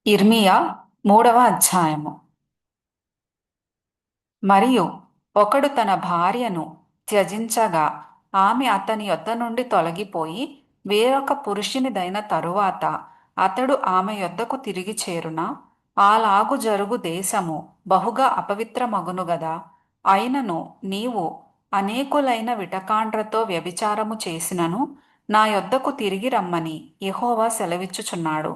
ఇర్మియా 3వ అధ్యాయము. మరియు ఒకడు తన భార్యను త్యజించగా ఆమె అతని యొద్ద నుండి తొలగిపోయి వేరొక పురుషునిదైన తరువాత అతడు ఆమె యొద్దకు తిరిగి చేరునా అలాగు జరుగు దేశము బహుగా అపవిత్రమగును గదా. అయినను నీవు అనేకులైన విటకాండ్రతో వ్యభిచారము చేసినను నా యొద్దకు తిరిగి రమ్మని యెహోవా సెలవిచ్చుచున్నాడు.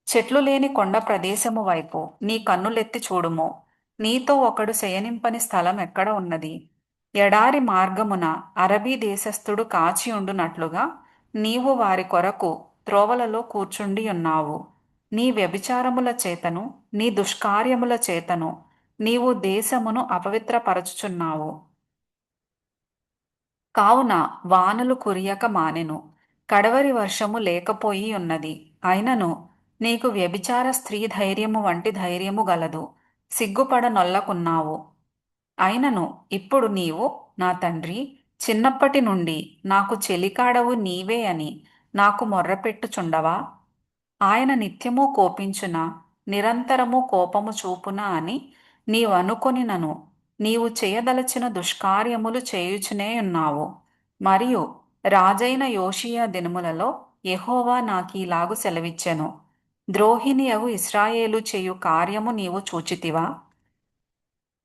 చెట్లు లేని కొండ ప్రదేశము వైపు నీ కన్నులెత్తి చూడుము. నీతో ఒకడు శయనింపని స్థలం ఎక్కడ ఉన్నది? ఎడారి మార్గమున అరబీ దేశస్థుడు కాచియుండునట్లుగా నీవు వారి కొరకు త్రోవలలో కూర్చుండి ఉన్నావు. నీ వ్యభిచారముల చేతను నీ దుష్కార్యముల చేతను నీవు దేశమును అపవిత్రపరచుచున్నావు. కావున వానలు కురియక మానెను, కడవరి వర్షము లేకపోయి ఉన్నది. అయినను నీకు వ్యభిచార స్త్రీ ధైర్యము వంటి ధైర్యము గలదు, సిగ్గుపడనొల్లకున్నావు. అయినను ఇప్పుడు నీవు, నా తండ్రి, చిన్నప్పటి నుండి నాకు చెలికాడవు నీవే అని నాకు మొర్రపెట్టుచుండవా? ఆయన నిత్యము కోపించున, నిరంతరము కోపము చూపున అని నీవనుకొనినను నీవు చేయదలచిన దుష్కార్యములు చేయుచునే ఉన్నావు. మరియు రాజైన యోషియా దినములలో యెహోవా నాకీలాగు సెలవిచ్చెను. ద్రోహిణియగు ఇశ్రాయేలు చేయు కార్యము నీవు చూచితివా?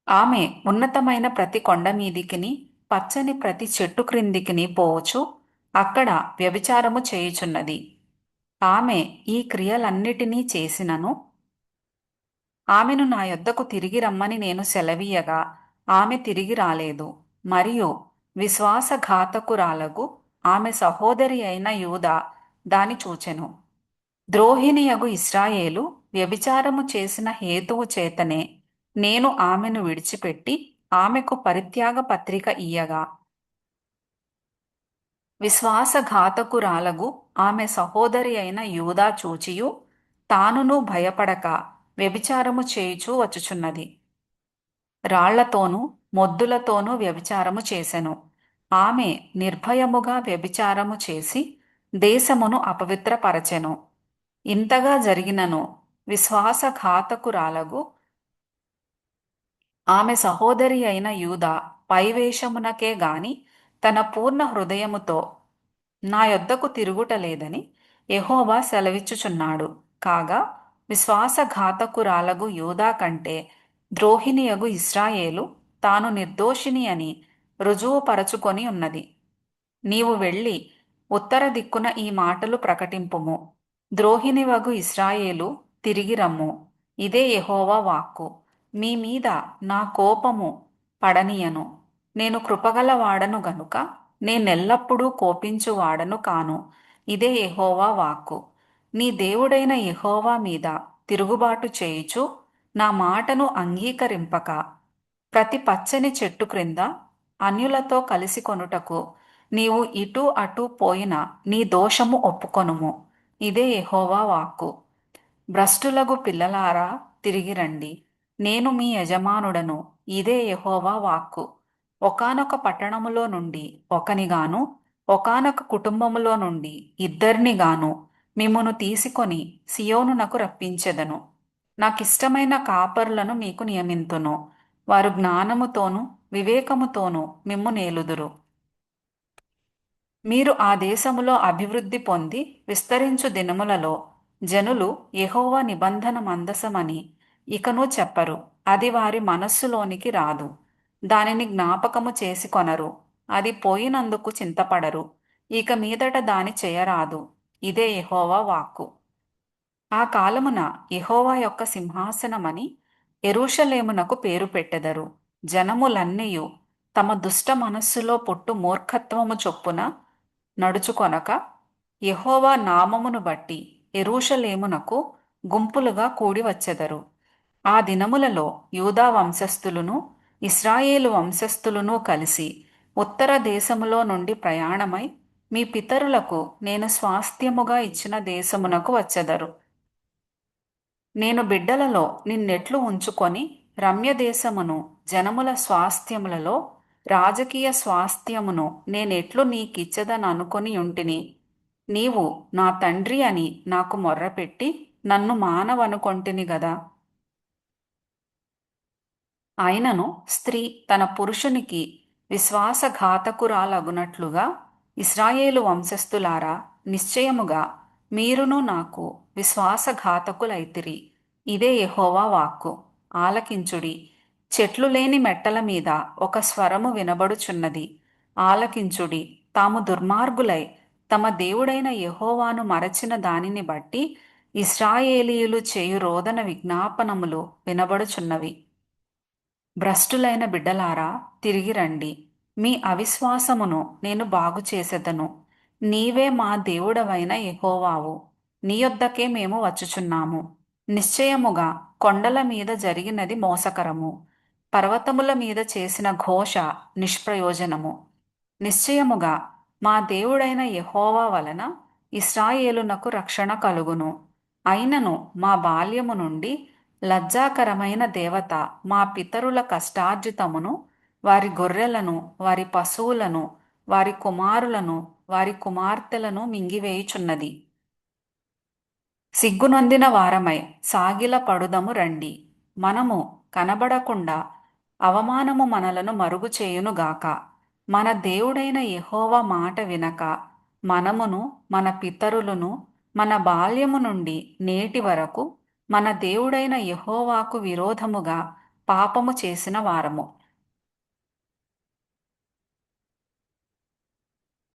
ఆమె ఉన్నతమైన ప్రతి కొండ మీదికిని పచ్చని ప్రతి చెట్టు క్రిందికిని పోవచ్చు అక్కడ వ్యభిచారము చేయుచున్నది. ఆమె ఈ క్రియలన్నిటినీ చేసినను ఆమెను నా యొద్దకు తిరిగి రమ్మని నేను సెలవీయగా ఆమె తిరిగి రాలేదు. మరియు విశ్వాసఘాతకురాలగు ఆమె సహోదరి అయిన యూదా దాని చూచెను. ద్రోహిణియగు ఇశ్రాయేలు వ్యభిచారము చేసిన హేతువు చేతనే నేను ఆమెను విడిచిపెట్టి ఆమెకు పరిత్యాగ పత్రిక ఇయ్యగా విశ్వాసఘాతకురాలగు ఆమె సహోదరి అయిన యూదా చూచియు తానును భయపడక వ్యభిచారము చేయుచూ వచ్చుచున్నది. రాళ్లతోనూ మొద్దులతోనూ వ్యభిచారము చేసెను. ఆమె నిర్భయముగా వ్యభిచారము చేసి దేశమును అపవిత్రపరచెను. ఇంతగా జరిగినను విశ్వాసఘాతకురాలగు ఆమె సహోదరి అయిన యూదా పైవేషమునకే గాని తన పూర్ణ హృదయముతో నా యొద్దకు తిరుగుటలేదని యెహోవా సెలవిచ్చుచున్నాడు. కాగా విశ్వాసఘాతకురాలగు యూదా కంటే ద్రోహిణియగు ఇశ్రాయేలు తాను నిర్దోషిని అని రుజువుపరచుకొని ఉన్నది. నీవు వెళ్ళి ఉత్తర దిక్కున ఈ మాటలు ప్రకటింపుము. ద్రోహిణివగు ఇశ్రాయేలు తిరిగి రమ్ము. ఇదే యెహోవా వాక్కు. మీ మీద నా కోపము పడనీయను. నేను కృపగలవాడను గనుక నేనెల్లప్పుడూ కోపించువాడను కాను. ఇదే యెహోవా వాక్కు. నీ దేవుడైన యెహోవా మీద తిరుగుబాటు చేయుచు నా మాటను అంగీకరింపక ప్రతి పచ్చని చెట్టు క్రింద అన్యులతో కలిసి కొనుటకు నీవు ఇటు అటు పోయిన నీ దోషము ఒప్పుకొనుము. ఇదే యెహోవా వాక్కు. భ్రష్టులగు పిల్లలారా తిరిగి రండి. నేను మీ యజమానుడను. ఇదే యెహోవా వాక్కు. ఒకానొక పట్టణములో నుండి ఒకనిగాను ఒకానొక కుటుంబములో నుండి ఇద్దరినిగాను మిమ్మును తీసుకొని సియోనునకు రప్పించెదను. నాకిష్టమైన కాపరులను మీకు నియమింతును. వారు జ్ఞానముతోనూ వివేకముతోనూ మిమ్ము నేలుదురు. మీరు ఆ దేశములో అభివృద్ధి పొంది విస్తరించు దినములలో జనులు యెహోవా నిబంధన మందసమని ఇకను చెప్పరు. అది వారి మనస్సులోనికి రాదు. దానిని జ్ఞాపకము చేసి కొనరు. అది పోయినందుకు చింతపడరు. ఇక మీదట దాని చేయరాదు. ఇదే యెహోవా వాక్కు. ఆ కాలమున యెహోవా యొక్క సింహాసనమని యెరూషలేమునకు పేరు పెట్టెదరు. జనములన్నీయు తమ దుష్ట మనస్సులో పుట్టు మూర్ఖత్వము చొప్పున నడుచుకొనక యెహోవా నామమును బట్టి యెరూషలేమునకు గుంపులుగా కూడి వచ్చెదరు. ఆ దినములలో యూదా వంశస్థులును ఇశ్రాయేలు వంశస్థులును కలిసి ఉత్తర దేశములో నుండి ప్రయాణమై మీ పితరులకు నేను స్వాస్థ్యముగా ఇచ్చిన దేశమునకు వచ్చెదరు. నేను బిడ్డలలో నిన్నెట్లు ఉంచుకొని రమ్యదేశమును జనముల స్వాస్థ్యములలో రాజకీయ స్వాస్థ్యమును నేనెట్లు నీకిచ్చదననుకొని యుంటిని. నీవు నా తండ్రి అని నాకు మొర్రపెట్టి నన్ను మానవనుకొంటిని గదా. అయినను స్త్రీ తన పురుషునికి విశ్వాసఘాతకురాలగునట్లుగా ఇశ్రాయేలు వంశస్థులారా, నిశ్చయముగా మీరును నాకు విశ్వాసఘాతకులైతిరి. ఇదే యెహోవా వాక్కు. ఆలకించుడి. చెట్లు లేని మెట్టల మీద ఒక స్వరము వినబడుచున్నది. ఆలకించుడి. తాము దుర్మార్గులై తమ దేవుడైన యెహోవాను మరచిన దానిని బట్టి ఇశ్రాయేలీయులు చేయు రోదన విజ్ఞాపనములు వినబడుచున్నవి. భ్రష్టులైన బిడ్డలారా, తిరిగి రండి. మీ అవిశ్వాసమును నేను బాగు చేసెదను. నీవే మా దేవుడవైన యెహోవావు. నీ యొద్దకే మేము వచ్చుచున్నాము. నిశ్చయముగా కొండల మీద జరిగినది మోసకరము. పర్వతముల మీద చేసిన ఘోష నిష్ప్రయోజనము. నిశ్చయముగా మా దేవుడైన యెహోవా వలన ఇశ్రాయేలునకు రక్షణ కలుగును. అయినను మా బాల్యము నుండి లజ్జాకరమైన దేవత మా పితరుల కష్టార్జితమును, వారి గొర్రెలను, వారి పశువులను, వారి కుమారులను, వారి కుమార్తెలను మింగివేయుచున్నది. సిగ్గునొందిన వారమై సాగిల పడుదము రండి. మనము కనబడకుండా అవమానము మనలను మరుగు చేయునుగాక. మన దేవుడైన యెహోవా మాట వినక మనమును మన పితరులను మన బాల్యము నుండి నేటి వరకు మన దేవుడైన యెహోవాకు విరోధముగా పాపము చేసిన వారము.